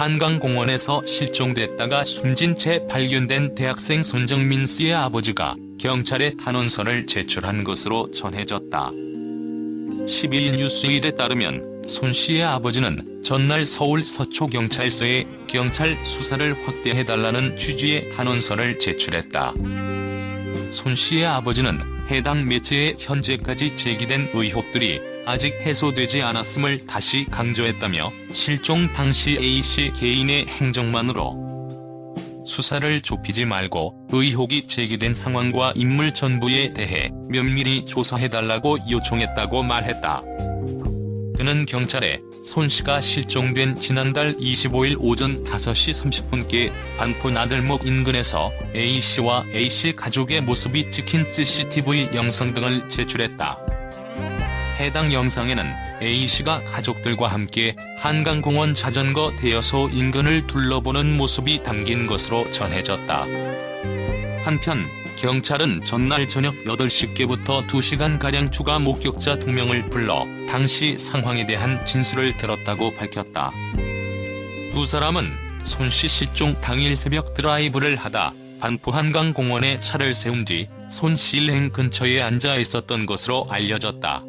한강공원에서 실종됐다가 숨진 채 발견된 대학생 손정민 씨의 아버지가 경찰에 탄원서를 제출한 것으로 전해졌다. 12일 뉴스일에 따르면 손 씨의 아버지는 전날 서울 서초경찰서에 경찰 수사를 확대해달라는 취지의 탄원서를 제출했다. 손 씨의 아버지는 해당 매체에 현재까지 제기된 의혹들이 아직 해소되지 않았음을 다시 강조했다며 실종 당시 A씨 개인의 행적만으로 수사를 좁히지 말고 의혹이 제기된 상황과 인물 전부에 대해 면밀히 조사해달라고 요청했다고 말했다. 그는 경찰에 손 씨가 실종된 지난달 25일 오전 5시 30분께 반포 나들목 인근에서 A씨와 A씨 가족의 모습이 찍힌 CCTV 영상 등을 제출했다. 해당 영상에는 A씨가 가족들과 함께 한강공원 자전거 대여소 인근을 둘러보는 모습이 담긴 것으로 전해졌다. 한편 경찰은 전날 저녁 8시께부터 2시간가량 추가 목격자 2명을 불러 당시 상황에 대한 진술을 들었다고 밝혔다. 두 사람은 손 씨 실종 당일 새벽 드라이브를 하다 반포 한강공원에 차를 세운 뒤 손 씨 일행 근처에 앉아 있었던 것으로 알려졌다.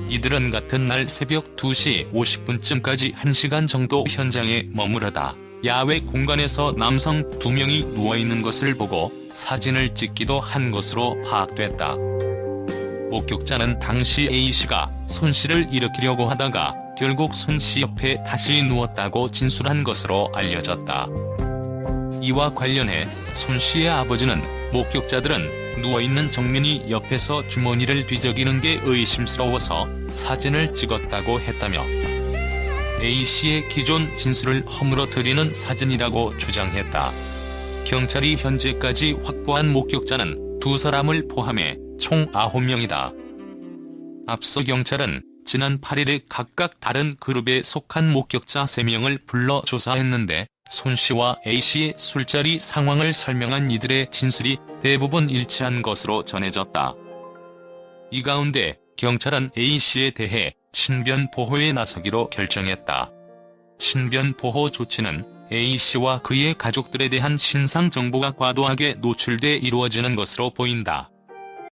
이들은 같은 날 새벽 2시 50분쯤까지 1시간 정도 현장에 머무르다 야외 공간에서 남성 2명이 누워있는 것을 보고 사진을 찍기도 한 것으로 파악됐다. 목격자는 당시 A씨가 손 씨를 일으키려고 하다가 결국 손 씨 옆에 다시 누웠다고 진술한 것으로 알려졌다. 이와 관련해 손 씨의 아버지는 목격자들은 누워있는 정민이 옆에서 주머니를 뒤적이는 게 의심스러워서 사진을 찍었다고 했다며 A씨의 기존 진술을 허물어뜨리는 사진이라고 주장했다. 경찰이 현재까지 확보한 목격자는 두 사람을 포함해 총 9명이다. 앞서 경찰은 지난 8일에 각각 다른 그룹에 속한 목격자 3명을 불러 조사했는데 손 씨와 A씨의 술자리 상황을 설명한 이들의 진술이 대부분 일치한 것으로 전해졌다. 이 가운데 경찰은 A씨에 대해 신변 보호에 나서기로 결정했다. 신변 보호 조치는 A씨와 그의 가족들에 대한 신상 정보가 과도하게 노출돼 이루어지는 것으로 보인다.